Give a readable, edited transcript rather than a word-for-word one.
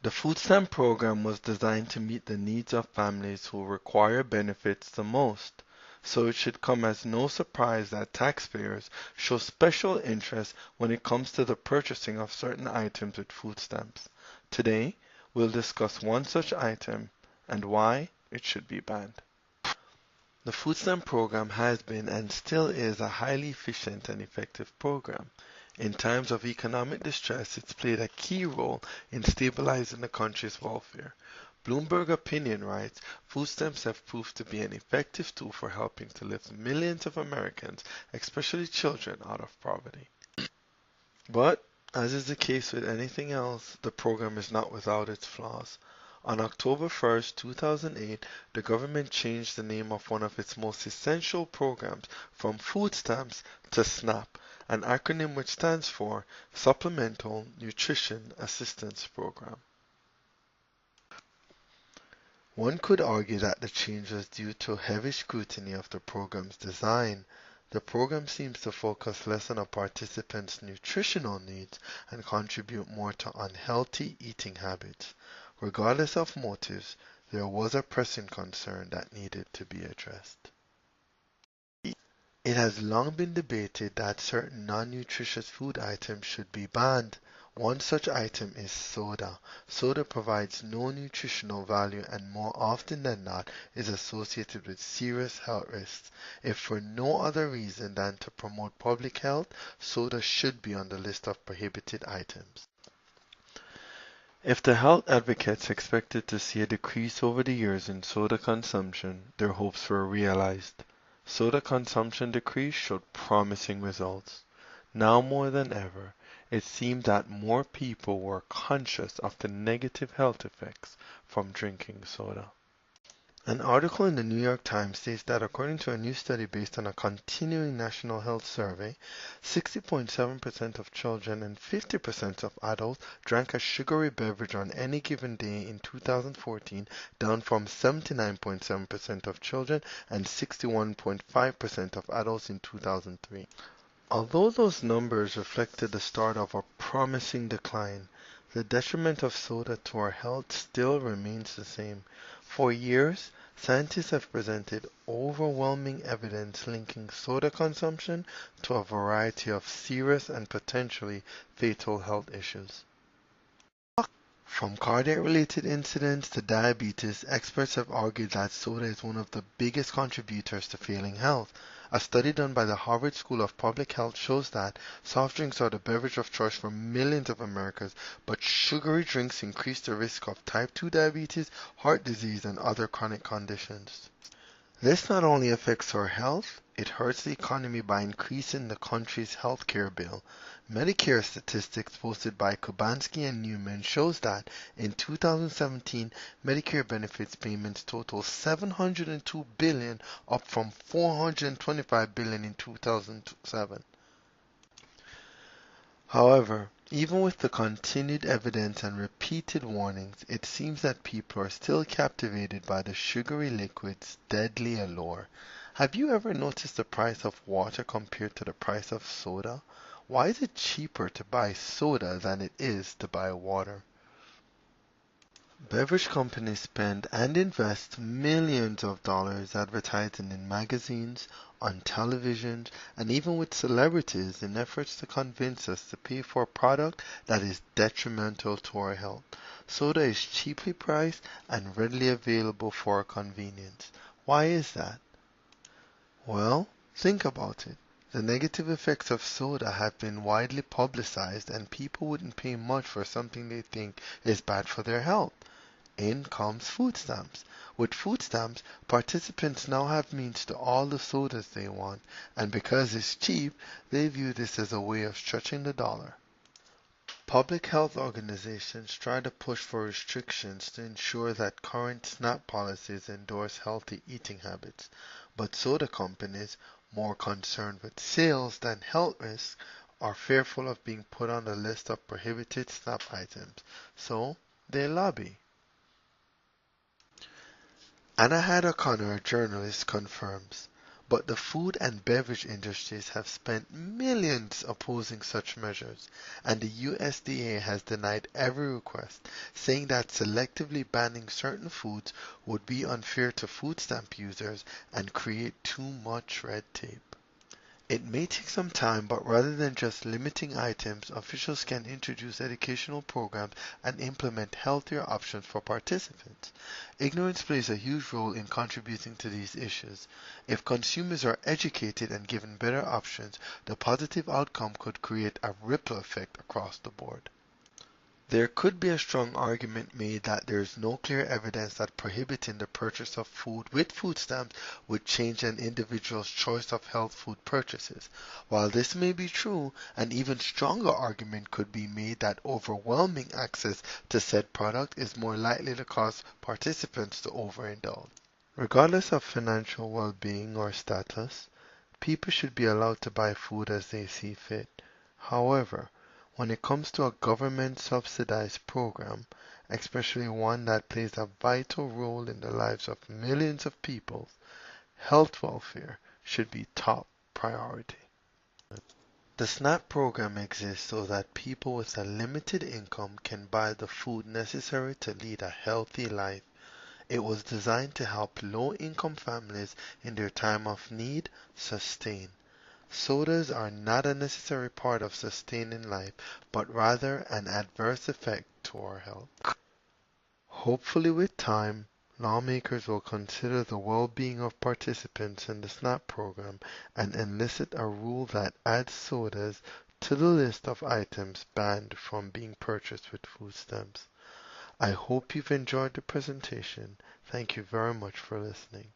The food stamp program was designed to meet the needs of families who require benefits the most, so it should come as no surprise that taxpayers show special interest when it comes to the purchasing of certain items with food stamps. Today, we'll discuss one such item and why it should be banned. The food stamp program has been and still is a highly efficient and effective program. In times of economic distress, it's played a key role in stabilizing the country's welfare. Bloomberg Opinion writes, food stamps have proved to be an effective tool for helping to lift millions of Americans, especially children, out of poverty. But, as is the case with anything else, the program is not without its flaws. On October 1st, 2008, the government changed the name of one of its most essential programs from food stamps to SNAP, an acronym which stands for Supplemental Nutrition Assistance Program. One could argue that the change was due to heavy scrutiny of the program's design. The program seems to focus less on a participant's nutritional needs and contribute more to unhealthy eating habits. Regardless of motives, there was a pressing concern that needed to be addressed. It has long been debated that certain non-nutritious food items should be banned. One such item is soda. Soda provides no nutritional value and more often than not is associated with serious health risks. If for no other reason than to promote public health, soda should be on the list of prohibited items. If the health advocates expected to see a decrease over the years in soda consumption, their hopes were realized. Soda consumption decrease showed promising results. Now more than ever, it seemed that more people were conscious of the negative health effects from drinking soda. An article in the New York Times states that according to a new study based on a continuing national health survey, 60.7% of children and 50% of adults drank a sugary beverage on any given day in 2014, down from 79.7% of children and 61.5% of adults in 2003. Although those numbers reflected the start of a promising decline, the detriment of soda to our health still remains the same. For years, scientists have presented overwhelming evidence linking soda consumption to a variety of serious and potentially fatal health issues. From cardiac-related incidents to diabetes, experts have argued that soda is one of the biggest contributors to failing health. A study done by the Harvard School of Public Health shows that soft drinks are the beverage of choice for millions of Americans, but sugary drinks increase the risk of type 2 diabetes, heart disease, and other chronic conditions. This not only affects our health, it hurts the economy by increasing the country's healthcare bill. Medicare statistics posted by Kubansky and Newman shows that in 2017, Medicare benefits payments total $702 billion, up from $425 billion in 2007. However, even with the continued evidence and repeated warnings, it seems that people are still captivated by the sugary liquid's deadly allure. Have you ever noticed the price of water compared to the price of soda? Why is it cheaper to buy soda than it is to buy water? Beverage companies spend and invest millions of dollars advertising in magazines, on television, and even with celebrities in efforts to convince us to pay for a product that is detrimental to our health. Soda is cheaply priced and readily available for our convenience. Why is that? Well, think about it. The negative effects of soda have been widely publicized and people wouldn't pay much for something they think is bad for their health. In comes food stamps. With food stamps, participants now have means to all the sodas they want, and because it's cheap, they view this as a way of stretching the dollar. Public health organizations try to push for restrictions to ensure that current SNAP policies endorse healthy eating habits, but soda companies, more concerned with sales than health risks, are fearful of being put on the list of prohibited SNAP items, so they lobby. Anna O'Connor, a journalist, confirms, But the food and beverage industries have spent millions opposing such measures, and the USDA has denied every request, saying that selectively banning certain foods would be unfair to food stamp users and create too much red tape. It may take some time, but rather than just limiting items, officials can introduce educational programs and implement healthier options for participants. Ignorance plays a huge role in contributing to these issues. If consumers are educated and given better options, the positive outcome could create a ripple effect across the board. There could be a strong argument made that there is no clear evidence that prohibiting the purchase of food with food stamps would change an individual's choice of health food purchases. While this may be true, an even stronger argument could be made that overwhelming access to said product is more likely to cause participants to overindulge. Regardless of financial well-being or status, people should be allowed to buy food as they see fit. However, when it comes to a government-subsidized program, especially one that plays a vital role in the lives of millions of people, health welfare should be top priority. The SNAP program exists so that people with a limited income can buy the food necessary to lead a healthy life. It was designed to help low-income families in their time of need sustain. Sodas are not a necessary part of sustaining life, but rather an adverse effect to our health. Hopefully with time, lawmakers will consider the well-being of participants in the SNAP program and elicit a rule that adds sodas to the list of items banned from being purchased with food stamps. I hope you've enjoyed the presentation. Thank you very much for listening.